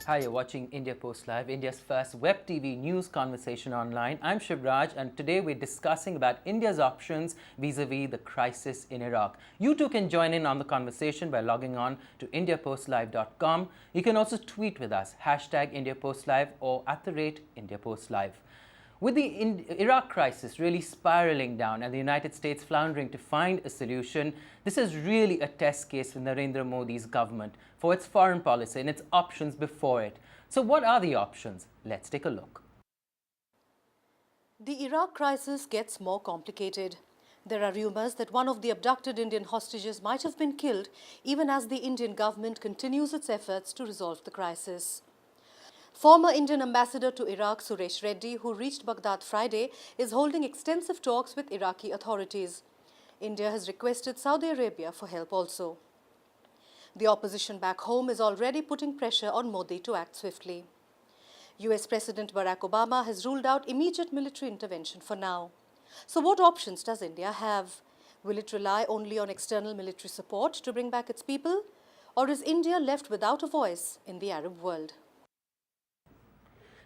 Hi, you're watching India Post Live, India's first web TV news conversation online. I'm Shivraj, and today we're discussing about India's options vis-a-vis the crisis in Iraq. You too can join in on the conversation by logging on to indiapostlive.com. You can also tweet with us, #IndiaPostLive or @IndiaPostLive. With the Iraq crisis really spiraling down and the United States floundering to find a solution, this is really a test case for Narendra Modi's government for its foreign policy and its options before it. So what are the options? Let's take a look. The Iraq crisis gets more complicated. There are rumors that one of the abducted Indian hostages might have been killed, even as the Indian government continues its efforts to resolve the crisis. Former Indian ambassador to Iraq, Suresh Reddy, who reached Baghdad Friday, is holding extensive talks with Iraqi authorities. India has requested Saudi Arabia for help also. The opposition back home is already putting pressure on Modi to act swiftly. US President Barack Obama has ruled out immediate military intervention for now. So what options does India have? Will it rely only on external military support to bring back its people? Or is India left without a voice in the Arab world?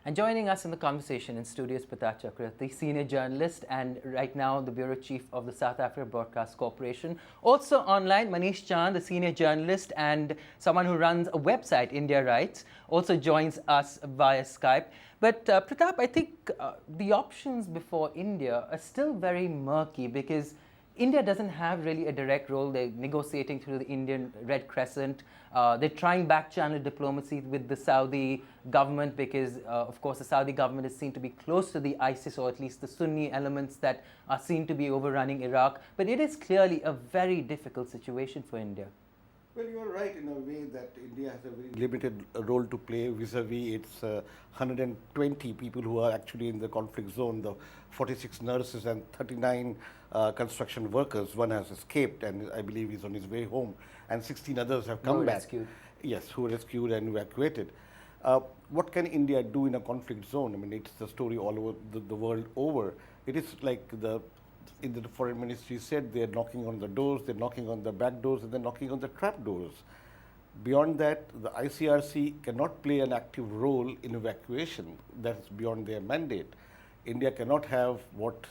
And joining us in the conversation in studio is Pratap Chakravarti, senior journalist and right now the bureau chief of the South Africa Broadcast Corporation. Also online, Manish Chand, the senior journalist and someone who runs a website, India Rights, also joins us via Skype. But Pratap, I think the options before India are still very murky because India doesn't have really a direct role. They're negotiating through the Indian Red Crescent. They're trying back-channel diplomacy with the Saudi government because, of course, the Saudi government is seen to be close to the ISIS, or at least the Sunni elements that are seen to be overrunning Iraq. But it is clearly a very difficult situation for India. Well, you are right in a way that India has a very limited role to play vis-a-vis its 120 people who are actually in the conflict zone, the 46 nurses and 39 construction workers. One has escaped and I believe he's on his way home, and 16 others have come back. Rescued. Yes, who were rescued and evacuated. What can India do in a conflict zone? I mean, it's the story all over the world over. It is like in the foreign ministry said, they're knocking on the doors, they're knocking on the back doors, and they're knocking on the trap doors. Beyond that, the ICRC cannot play an active role in evacuation. That's beyond their mandate. India cannot have what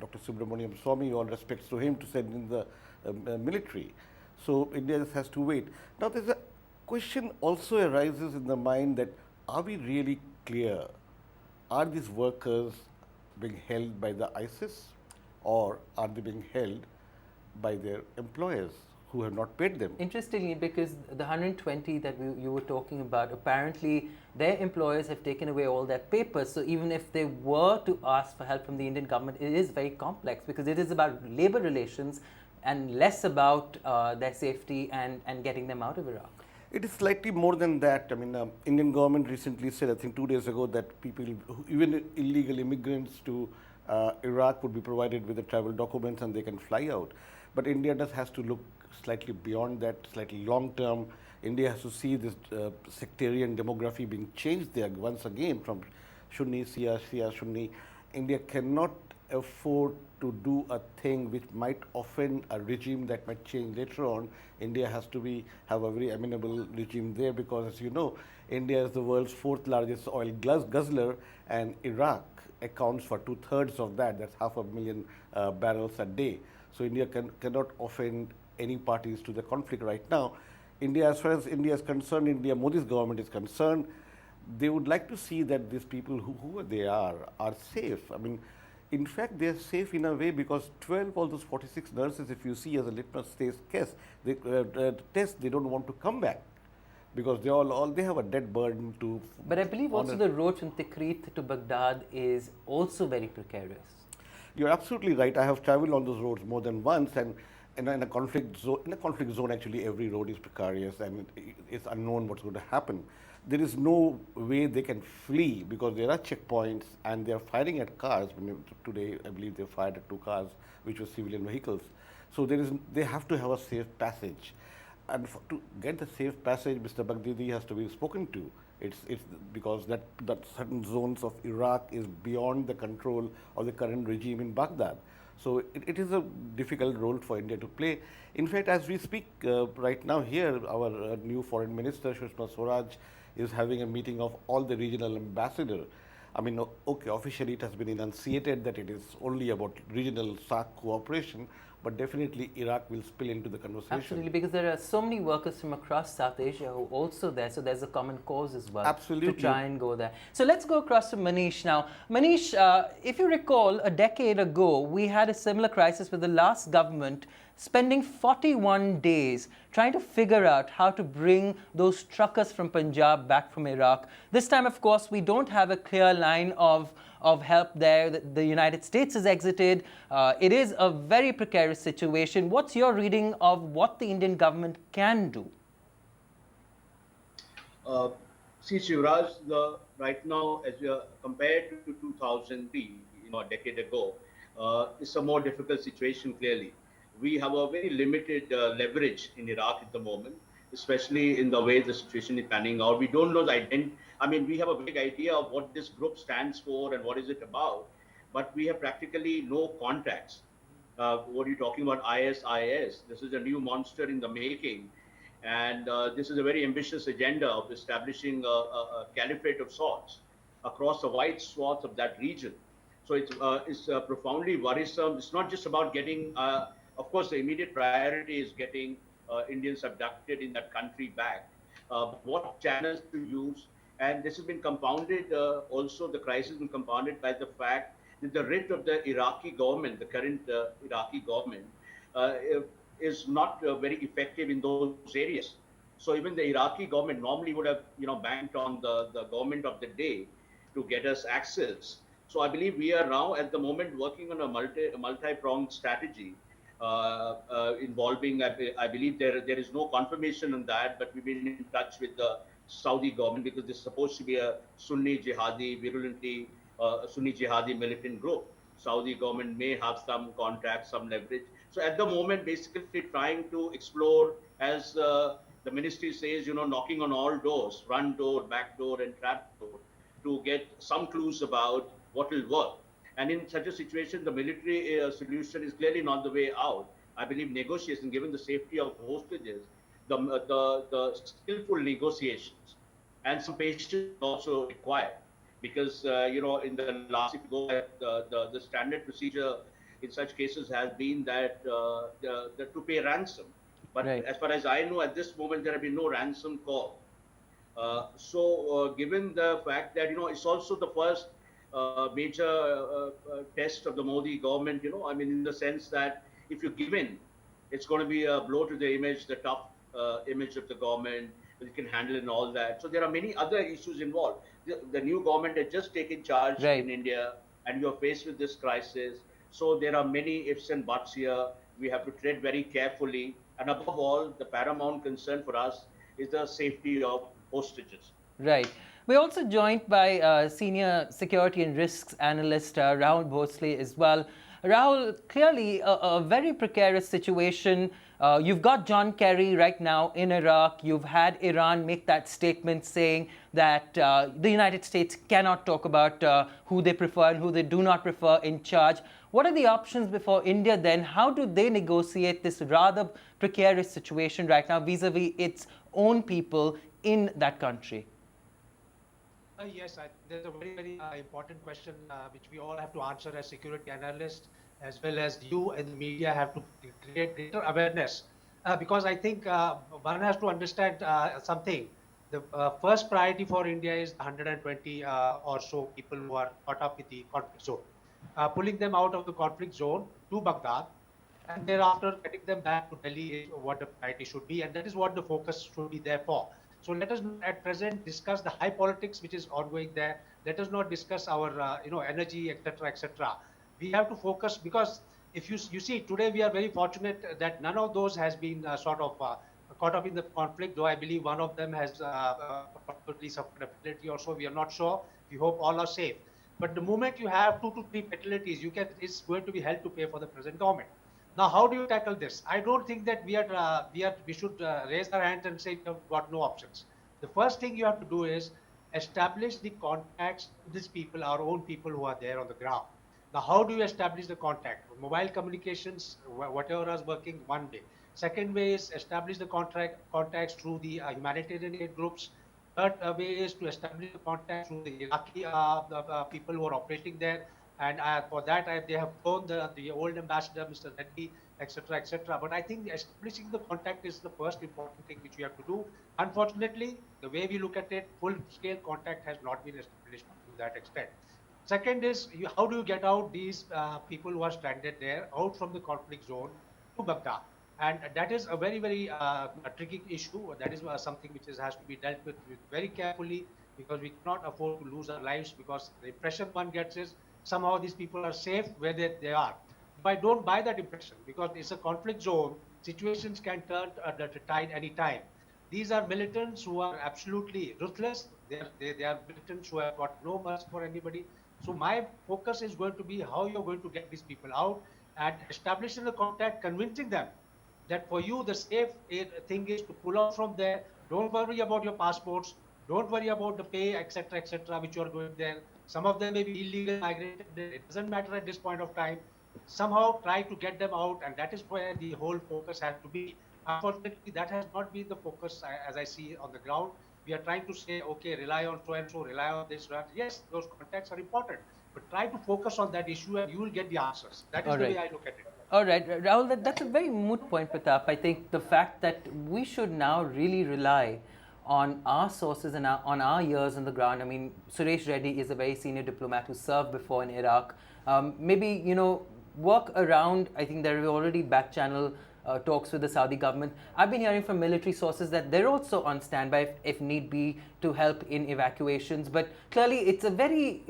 Dr. Subramaniam Swamy, all respects to him, to send in the military. So India just has to wait. Now there's a question also arises in the mind that are we really clear? Are these workers being held by the ISIS? Or are they being held by their employers who have not paid them? Interestingly, because the 120 that you were talking about, apparently their employers have taken away all their papers. So even if they were to ask for help from the Indian government, it is very complex because it is about labor relations and less about their safety and getting them out of Iraq. It is slightly more than that. I mean, Indian government recently said, I think 2 days ago, that people, even illegal immigrants to Iraq would be provided with the travel documents and they can fly out. But India has to look slightly beyond that, slightly long term. India has to see this sectarian demography being changed there once again from Sunni, Shia, Sunni. India cannot afford to do a thing which might offend a regime that might change later on. India has to have a very amenable regime there because, as you know, India is the world's 4th largest oil guzzler, and Iraq accounts for 2/3 of that. That's 500,000 barrels a day. So India cannot offend any parties to the conflict right now. India, as far as India is concerned, Modi's government is concerned, they would like to see that these people, who they are safe. I mean, in fact, they are safe in a way because 12 of those 46 nurses, if you see as a litmus test, they don't want to come back because they have a debt burden to. But I believe also the road from Tikrit to Baghdad is also very precarious. You're absolutely right. I have traveled on those roads more than once, and in a conflict zone, actually every road is precarious and it's unknown what's going to happen. There is no way they can flee because there are checkpoints and they are firing at cars. Today, I believe they fired at 2 cars, which were civilian vehicles. So they have to have a safe passage. And to get the safe passage, Mr. Baghdadi has to be spoken to. It's because that certain zones of Iraq is beyond the control of the current regime in Baghdad. So it is a difficult role for India to play. In fact, as we speak right now here, our new foreign minister, Sushma Swaraj, is having a meeting of all the regional ambassadors. I mean, okay, officially it has been enunciated that it is only about regional SAARC cooperation, but definitely Iraq will spill into the conversation. Absolutely, because there are so many workers from across South Asia who are also there, so there's a common cause as well. Absolutely. To try and go there. So let's go across to Manish now. Manish, if you recall, a decade ago, we had a similar crisis with the last government spending 41 days trying to figure out how to bring those truckers from Punjab back from Iraq. This time, of course, we don't have a clear line of help there. The United States has exited. It is a very precarious situation. What's your reading of what the Indian government can do? See, Shivraj, right now, as we are compared to 2003, a decade ago, it's a more difficult situation, clearly. We have a very limited leverage in Iraq at the moment, especially in the way the situation is panning out. We don't know the identity. I mean, we have a vague idea of what this group stands for and what is it about, but we have practically no contacts. What are you talking about? ISIS. This is a new monster in the making. And this is a very ambitious agenda of establishing a caliphate of sorts across a wide swath of that region. So it's profoundly worrisome. It's not just about getting, of course, the immediate priority is getting Indians abducted in that country back. What channels to use? And this has been compounded, also the crisis has been compounded by the fact that the writ of the Iraqi government, the current Iraqi government, uh, is not very effective in those areas. So even the Iraqi government normally would have, banked on the government of the day to get us access. So I believe we are now at the moment working on a multi-pronged strategy involving, I believe there is no confirmation on that, but we've been in touch with the Saudi government because this is supposed to be a Sunni jihadi, virulently Sunni jihadi militant group. Saudi government may have some contacts, some leverage. So at the moment, basically trying to explore, as the ministry says, knocking on all doors, front door, back door, and trap door, to get some clues about what will work. And in such a situation, the military solution is clearly not the way out. I believe negotiation, given the safety of hostages, the skillful negotiations and some patience also required. Because, in the last, if you go at the standard procedure in such cases has been that to pay ransom. But right. As far as I know, at this moment, there have been no ransom call. Given the fact that, it's also the first major test of the Modi government, I mean, in the sense that if you give in, it's going to be a blow to the image, the tough image of the government, that it can handle and all that. So there are many other issues involved. The new government has just taken charge right. in India, and you're faced with this crisis. So there are many ifs and buts here. We have to tread very carefully. And above all, the paramount concern for us is the safety of hostages. Right. We're also joined by senior security and risks analyst Rahul Bhosle as well. Rahul, clearly a very precarious situation. You've got John Kerry right now in Iraq. You've had Iran make that statement saying that the United States cannot talk about who they prefer and who they do not prefer in charge. What are the options before India then? How do they negotiate this rather precarious situation right now vis-a-vis its own people in that country? Yes, there's a very, very important question which we all have to answer as security analysts, as well as you and the media have to create greater awareness. Because I think one has to understand something. The first priority for India is 120 or so people who are caught up with the conflict zone. Pulling them out of the conflict zone to Baghdad, and thereafter getting them back to Delhi is what the priority should be, and that is what the focus should be there for. So let us at present discuss the high politics which is ongoing there. Let us not discuss our energy, etc., etc. We have to focus, because if you see today we are very fortunate that none of those has been sort of caught up in the conflict. Though I believe one of them has probably suffered a fatality or so. We are not sure. We hope all are safe. But the moment you have 2 to 3 fatalities, it's going to be held to pay for the present government. Now, how do you tackle this? I don't think that we should raise our hands and say we have got no options. The first thing you have to do is establish the contacts with these people, our own people who are there on the ground. Now, how do you establish the contact? Mobile communications, whatever is working, one way. Second way is establish the contacts through the humanitarian aid groups, Third way is to establish the contact through the Iraqi people who are operating there. And for that, they have flown the old ambassador, Mr. Reddy, etc., etc. But I think establishing the contact is the first important thing which we have to do. Unfortunately, the way we look at it, full-scale contact has not been established to that extent. Second is, how do you get out these people who are stranded there, out from the conflict zone to Baghdad? And that is a very, very a tricky issue. That is something which has to be dealt with very carefully, because we cannot afford to lose our lives, because the impression one gets is somehow these people are safe where they are. But I don't buy that impression, because it's a conflict zone. Situations can turn the tide any time. These are militants who are absolutely ruthless. They are militants who have got no mercy for anybody. So my focus is going to be how you're going to get these people out and establishing the contact, convincing them that for you the safe thing is to pull out from there. Don't worry about your passports. Don't worry about the pay, etc., etc., which you are going there. Some of them may be illegal migrated. It doesn't matter at this point of time. Somehow try to get them out, and that is where the whole focus has to be. Unfortunately, that has not been the focus as I see on the ground. We are trying to say, okay, rely on so and so, rely on this. Yes, those contacts are important, but try to focus on that issue, and you will get the answers. That is the way I look at it. All right, Rahul, that's a very moot point, Pratap. I think the fact that we should now really rely on our sources and on our ears on the ground. I mean, Suresh Reddy is a very senior diplomat who served before in Iraq. Maybe, work around, I think there are already back channel talks with the Saudi government. I've been hearing from military sources that they're also on standby if need be to help in evacuations. But clearly, it's a very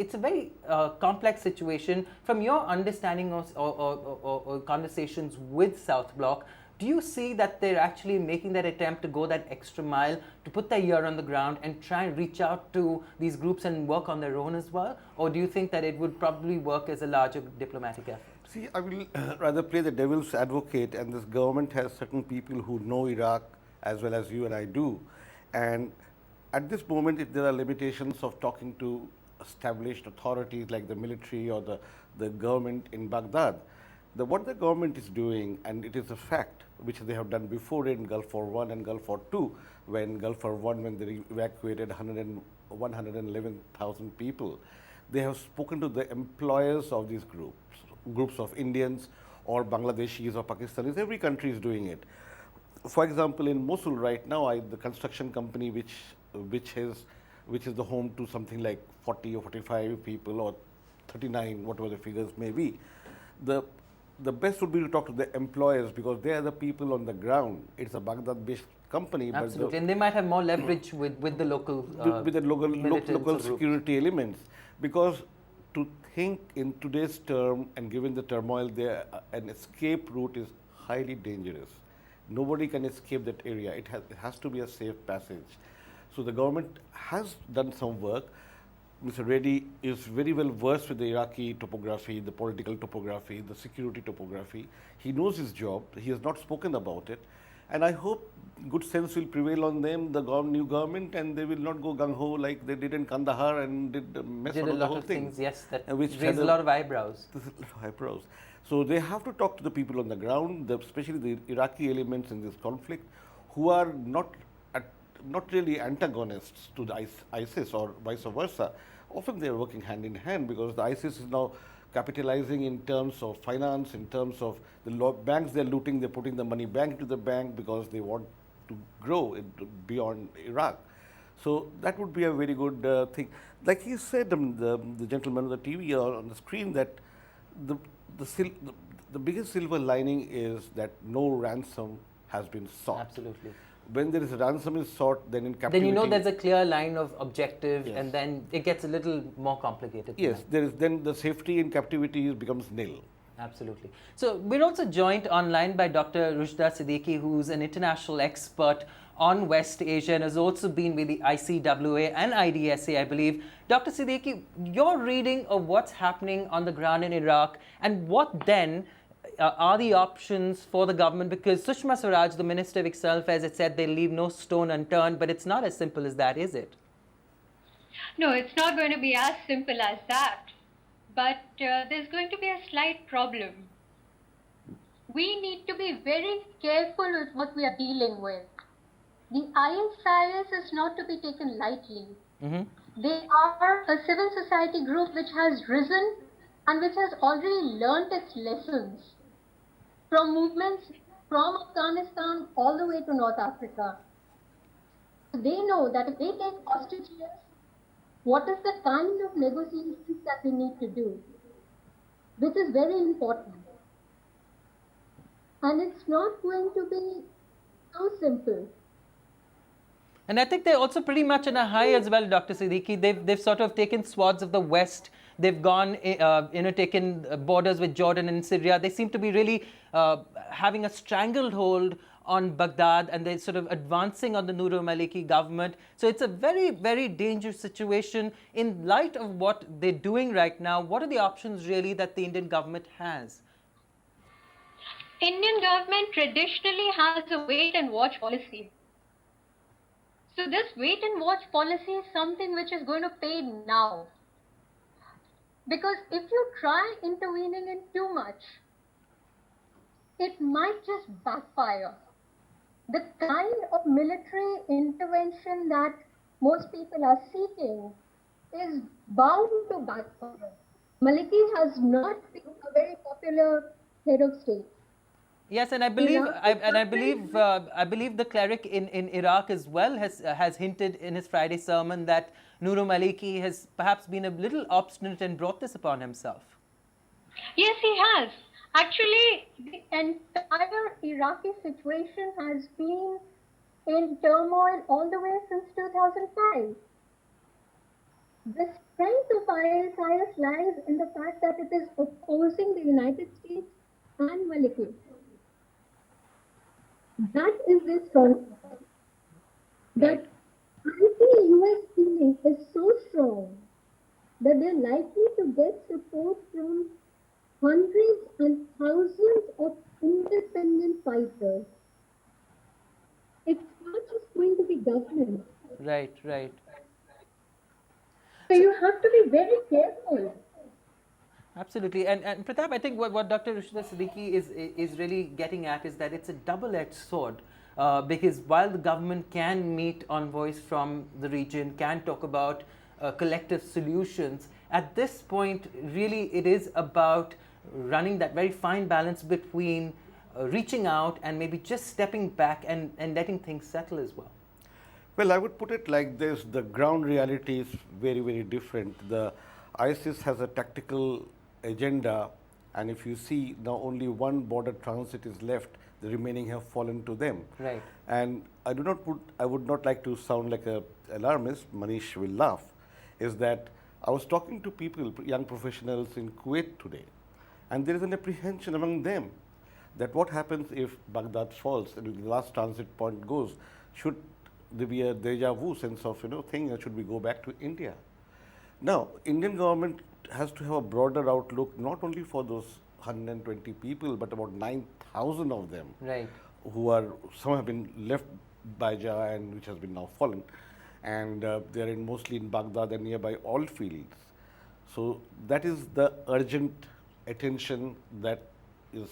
complex situation. From your understanding of or conversations with South Bloc, do you see that they're actually making that attempt to go that extra mile to put their ear on the ground and try and reach out to these groups and work on their own as well? Or do you think that it would probably work as a larger diplomatic effort? See, I will rather play the devil's advocate, and this government has certain people who know Iraq as well as you and I do. And at this moment, if there are limitations of talking to established authorities like the military or the government in Baghdad, what the government is doing, and it is a fact, which they have done before in Gulf War I and Gulf War II, when Gulf War I, when they evacuated 111,000 people, they have spoken to the employers of these groups of Indians or Bangladeshis or Pakistanis. Every country is doing it. For example, in Mosul right now, the construction company which is the home to something like 40 or 45 people or 39, whatever the figures may be, the best would be to talk to the employers, because they are the people on the ground. It's a Baghdad-based company. Absolutely, and they might have more leverage with the local local security elements, because to think in today's term and given the turmoil there, an escape route is highly dangerous. Nobody can escape that area. It has to be a safe passage. So the government has done some work. Mr. Reddy is very well versed with the Iraqi topography, the political topography, the security topography. He knows his job. He has not spoken about it. And I hope good sense will prevail on them, the new government, and they will not go gung-ho like they did in Kandahar and did mess did up a the lot whole of thing. Things, yes, that which raised a lot of eyebrows. Eyebrows. So they have to talk to the people on the ground, especially the Iraqi elements in this conflict, who are not really antagonists to the ISIS or vice versa. Often they are working hand in hand, because the ISIS is now capitalizing in terms of finance, in terms of the banks they're looting, they're putting the money back into the bank because they want to grow beyond Iraq. So that would be a very good thing. Like he said, the gentleman on the TV or on the screen, that the biggest silver lining is that no ransom has been sought. Absolutely. When there is a ransom is sought, then in captivity... Then you know there's a clear line of objective, yes. And then it gets a little more complicated. Yes, then the safety in captivity becomes nil. Absolutely. So we're also joined online by Dr. Rushda Siddiqui, who's an international expert on West Asia and has also been with the ICWA and IDSA, I believe. Dr. Siddiqui, your reading of what's happening on the ground in Iraq, and what then are the options for the government? Because Sushma Swaraj, the Minister of External Affairs, had said they'll leave no stone unturned, but it's not as simple as that, is it? No, it's not going to be as simple as that. But there's going to be a slight problem. We need to be very careful with what we are dealing with. the ISIS is not to be taken lightly. Mm-hmm. They are a civil society group which has risen and which has already learnt its lessons from movements from Afghanistan all the way to North Africa. They know that if they take hostages, what is the kind of negotiations that they need to do, which is very important. And it's not going to be so simple. And I think they're also pretty much on a high as well, Dr. Siddiqui. They've sort of taken swaths of the West. They've gone, taken borders with Jordan and Syria. They seem to be really having a stranglehold on Baghdad, and they're sort of advancing on the Nur al-Maliki government. So it's a very, very dangerous situation. In light of what they're doing right now, what are the options really that the Indian government has? Indian government traditionally has a wait and watch policy. So this wait and watch policy is something which is going to pay now. Because if you try intervening in too much, it might just backfire. The kind of military intervention that most people are seeking is bound to backfire. Maliki has not been a very popular head of state. Yes, and I believe, I believe the cleric in Iraq as well has hinted in his Friday sermon that Nur al-Maliki has perhaps been a little obstinate and brought this upon himself. Yes, he has. Actually, the entire Iraqi situation has been in turmoil all the way since 2005. The strength of ISIS lies in the fact that it is opposing the United States and Maliki. That is the strong point. That anti-US feeling is so strong that they're likely to get support from hundreds and thousands of independent fighters. It's not just going to be government. Right, right. So you have to be very careful. Absolutely. And Pratap, I think what Dr. Rushida Siddiqui is really getting at is that it's a double-edged sword. Because while the government can meet envoys from the region, can talk about collective solutions, at this point, really it is about running that very fine balance between reaching out and maybe just stepping back and letting things settle as well. Well, I would put it like this: the ground reality is very, very different. The ISIS has a tactical agenda, and if you see now only one border transit is left, the remaining have fallen to them. Right. And I would not like to sound like a alarmist. Manish will laugh. Is that I was talking to people, young professionals in Kuwait today, and there is an apprehension among them that what happens if Baghdad falls and the last transit point goes? Should there be a deja vu sense of thing? Should we go back to India? Now, Indian government has to have a broader outlook, not only for those 120 people, but about 9,000 of them, Right. who are, some have been left by Jah and which has been now fallen, and they are mostly in Baghdad and nearby oil fields. So that is the urgent attention that is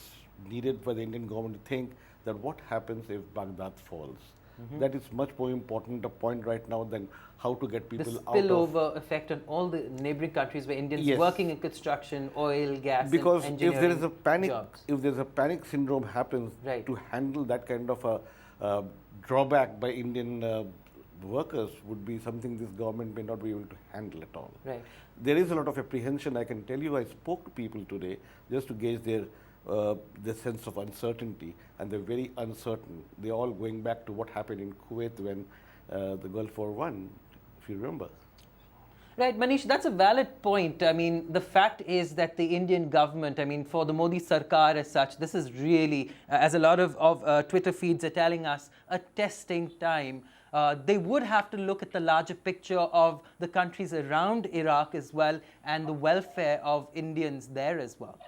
needed for the Indian government to think that what happens if Baghdad falls. That is much more important a point right now than how to get The people out of. spillover effect on all the neighboring countries where Indians Yes. working in construction, oil, gas, Because and if there is a engineering panic, jobs. if there is a panic syndrome happens, Right. to handle that kind of a drawback by Indian workers would be something this government may not be able to handle at all. Right. There is a lot of apprehension. I can tell you, I spoke to people today just to gauge their sense of uncertainty, and they're very uncertain. They're all going back to what happened in Kuwait when the Gulf War won, if you remember. Right, Manish, that's a valid point. I mean, the fact is that the Indian government, I mean, for the Modi Sarkar as such, this is really, as a lot of Twitter feeds are telling us, a testing time. They would have to look at the larger picture of the countries around Iraq as well and the welfare of Indians there as well.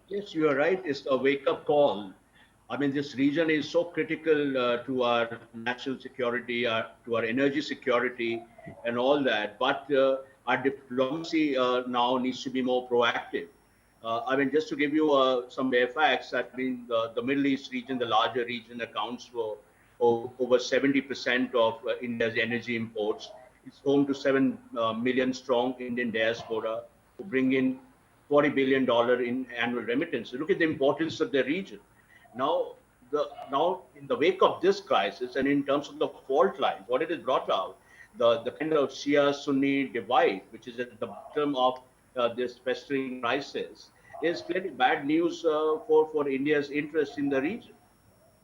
Yes, you are right. It's a wake-up call. I mean, this region is so critical to our national security, to our energy security, and all that. But our diplomacy now needs to be more proactive. I mean, just to give you some bare facts, I mean, the Middle East region, the larger region, accounts for over 70% of India's energy imports. It's home to 7 million strong Indian diaspora who bring in $40 billion in annual remittances. Look at the importance of the region. Now, now in the wake of this crisis and in terms of the fault lines, what it has brought out, the kind of Shia Sunni divide, which is at the bottom of this festering crisis, is clearly bad news for India's interest in the region.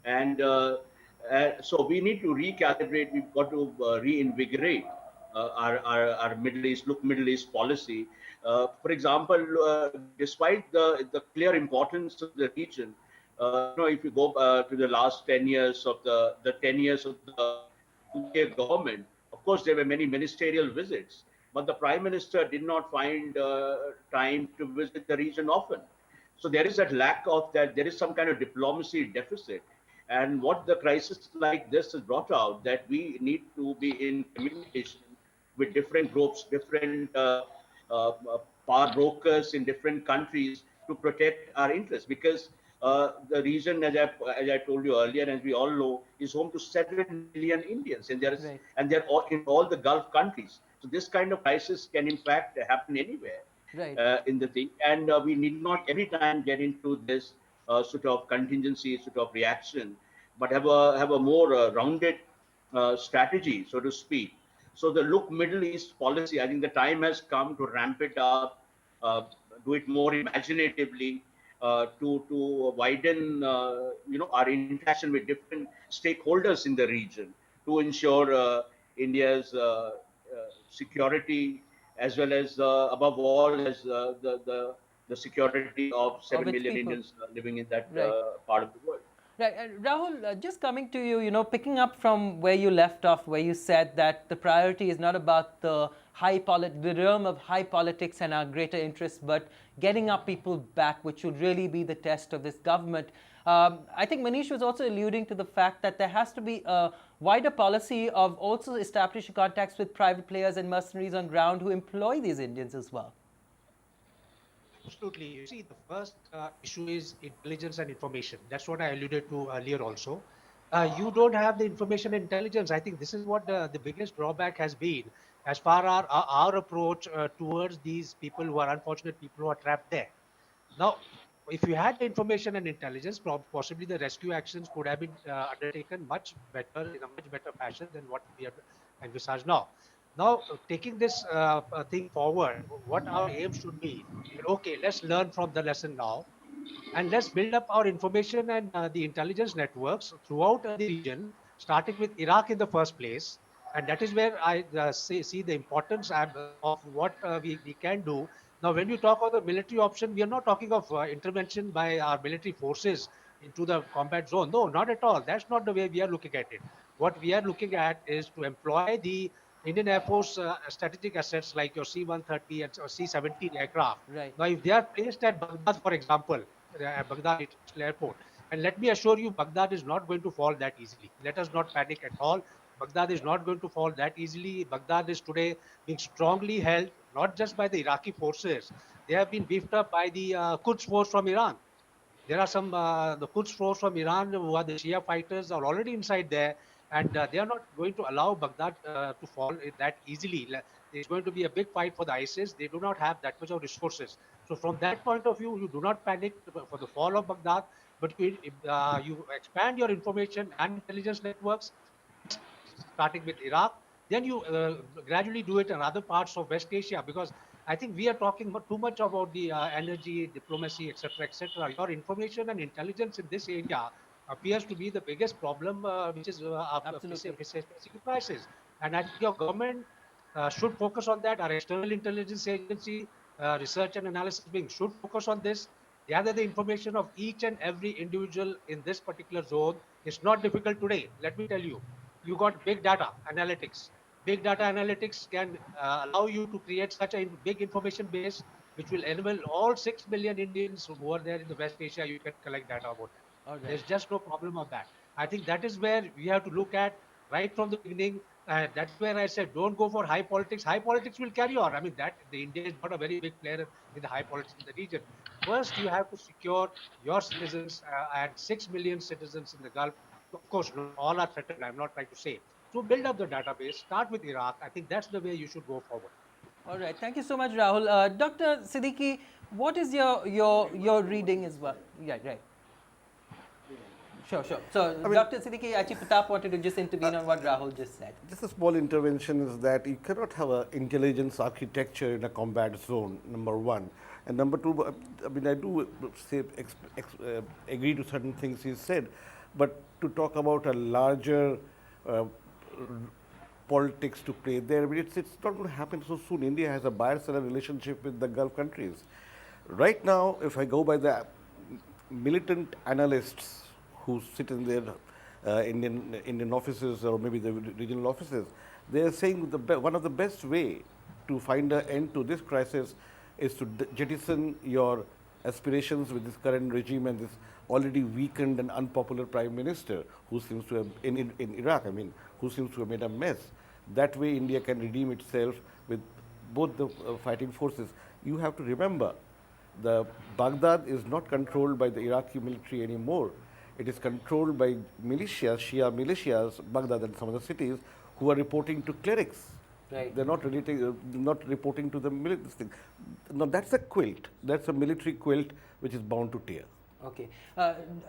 And so we need to recalibrate. We've got to reinvigorate our Middle East policy. For example, despite the clear importance of the region, if you go to the last 10 years of the 10 years of the UPA government, of course, there were many ministerial visits, but the Prime Minister did not find time to visit the region often. So there is that lack of that. There is some kind of diplomacy deficit. And what the crisis like this has brought out, that we need to be in communication with different groups, different power brokers in different countries to protect our interests. Because the region, as I told you earlier, as we all know, is home to 7 million Indians, Right. and they're all in all the Gulf countries. So this kind of crisis can, in fact, happen anywhere Right. in the thing, and we need not every time get into this sort of contingency, sort of reaction, but have a more rounded strategy, so to speak. So the look Middle East policy, I think the time has come to ramp it up, do it more imaginatively, to widen our interaction with different stakeholders in the region to ensure India's security, as well as above all as the security of Of 7 its million people. Indians living in that Right. part of the world. Right. Rahul, just coming to you, picking up from where you left off, where you said that the priority is not about the the realm of high politics and our greater interests, but getting our people back, which should really be the test of this government. I think Manish was also alluding to the fact that there has to be a wider policy of also establishing contacts with private players and mercenaries on ground who employ these Indians as well. Absolutely. You see, the first issue is intelligence and information. That's what I alluded to earlier also. You don't have the information and intelligence. I think this is what the biggest drawback has been as far as our approach towards these people who are unfortunate people who are trapped there. Now, if you had the information and intelligence, possibly the rescue actions could have been undertaken much better, in a much better fashion than what we have envisaged now. Now, taking this thing forward, what our aim should be, okay, let's learn from the lesson now, and let's build up our information and the intelligence networks throughout the region, starting with Iraq in the first place. And that is where I see the importance of what we can do. Now, when we talk about the military option, we are not talking of intervention by our military forces into the combat zone. No, not at all. That's not the way we are looking at it. What we are looking at is to employ the Indian Air Force strategic assets like your C-130 and or C-17 aircraft. Right. Now, if they are placed at Baghdad, for example, Baghdad International Airport. And let me assure you, Baghdad is not going to fall that easily. Let us not panic at all. Baghdad is not going to fall that easily. Baghdad is today being strongly held, not just by the Iraqi forces. They have been beefed up by the Quds force from Iran. There are some the Quds force from Iran who are the Shia fighters are already inside there, and they are not going to allow Baghdad to fall that easily. There's going to be a big fight for the ISIS. They do not have that much of resources. So from that point of view, you do not panic for the fall of Baghdad, but you expand your information and intelligence networks, starting with Iraq. Then you gradually do it in other parts of West Asia, because I think we are talking too much about the energy, diplomacy, etc., etc. Your information and intelligence in this area appears to be the biggest problem, which is Absolutely. facing a crisis. And I think your government should focus on that. Our external intelligence agency, research and analysis wing should focus on this. Gather the information of each and every individual in this particular zone. It's not difficult today. Let me tell you, you got big data analytics. Big data analytics can allow you to create such a big information base, which will enable all 6 million Indians who are there in the West Asia. You can collect data about them. All right. There's just no problem of that. I think that is where we have to look at right from the beginning. That's where I said, don't go for high politics. High politics will carry on. I mean, that the India is not a very big player in the high politics in the region. First, you have to secure your citizens and 6 million citizens in the Gulf. Of course, not all are threatened. I'm not trying to say. So build up the database. Start with Iraq. I think that's the way you should go forward. All right. Thank you so much, Rahul. Dr. Siddiqui, what is your reading as well? Yeah, right. Sure, sure. So, I mean, Dr. Siddiqui, actually, Pratap wanted to just intervene on what Rahul just said. just a small intervention is that you cannot have an intelligence architecture in a combat zone, number one. And number two, I mean, I do say, agree to certain things he said, but to talk about a larger politics to play there, but it's not going to happen so soon. India has a buyer-seller relationship with the Gulf countries. Right now, if I go by the militant analysts who sit in their Indian offices or maybe the regional offices, they are saying one of the best way to find an end to this crisis is to jettison your aspirations with this current regime and this already weakened and unpopular prime minister who seems to have, in Iraq, I mean, who seems to have made a mess. That way India can redeem itself with both the fighting forces. You have to remember, the Baghdad is not controlled by the Iraqi military anymore. It is controlled by militias, Shia militias, Baghdad and some other cities, who are reporting to clerics. Right. They're not not reporting to the military thing. Now that's a quilt. That's a military quilt which is bound to tear. Okay.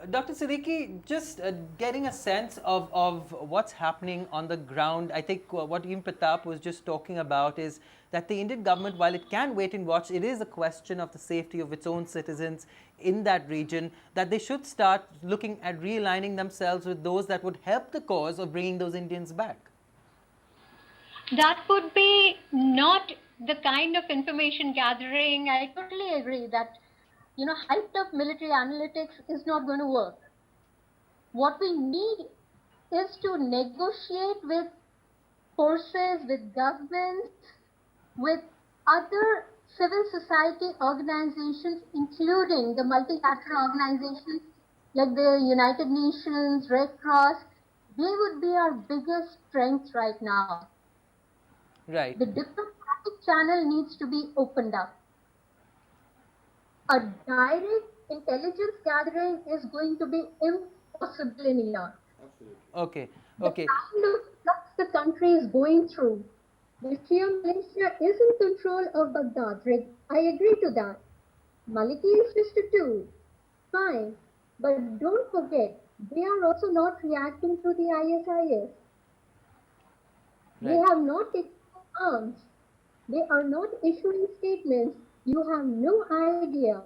Dr. Siddiqui, just getting a sense of what's happening on the ground, I think what even Pratap was just talking about is that the Indian government, while it can wait and watch, it is a question of the safety of its own citizens in that region, that they should start looking at realigning themselves with those that would help the cause of bringing those Indians back. That would be not the kind of information gathering. I totally agree that, hyped up military analytics is not going to work. What we need is to negotiate with forces, with governments, with other civil society organizations, including the multilateral organizations like the United Nations, Red Cross. They would be our biggest strength right now. Right. The diplomatic channel needs to be opened up. A direct intelligence gathering is going to be impossible in Iraq. Okay. The kind of flux the country is going through. The Shia militia is in control of Baghdad. I agree to that. Maliki is just a tool. Fine. But don't forget, they are also not reacting to the ISIS. They have not taken arms. They are not issuing statements. You have no idea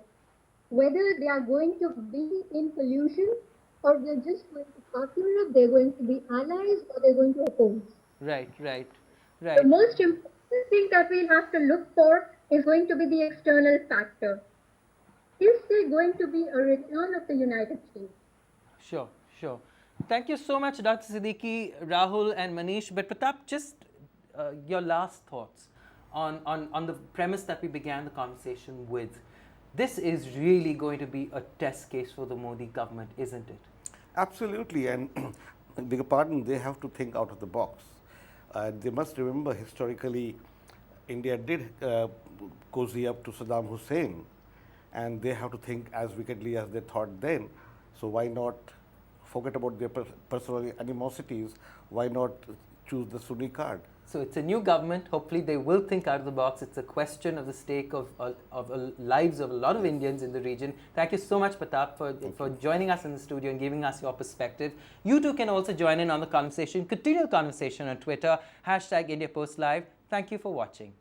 whether they are going to be in collusion or they're just going to partner, they're going to be allies, or they're going to oppose. Right. The most important thing that we have to look for is going to be the external factor. Is there going to be a return of the United States? Sure. Thank you so much, Dr. Siddiqui, Rahul and Manish. But Pratap, just your last thoughts on the premise that we began the conversation with. This is really going to be a test case for the Modi government, isn't it? Absolutely, and beg your pardon, they have to think out of the box. They must remember historically, India did cozy up to Saddam Hussein, and they have to think as wickedly as they thought then. So why not forget about their personal animosities? Why not choose the Sunni card? So it's a new government. Hopefully they will think out of the box. It's a question of the stake of lives of a lot of Indians in the region. Thank you so much, Pratap, for joining us in the studio and giving us your perspective. You too can also join in on the conversation. Continue the conversation on Twitter, #IndiaPostLive. Thank you for watching.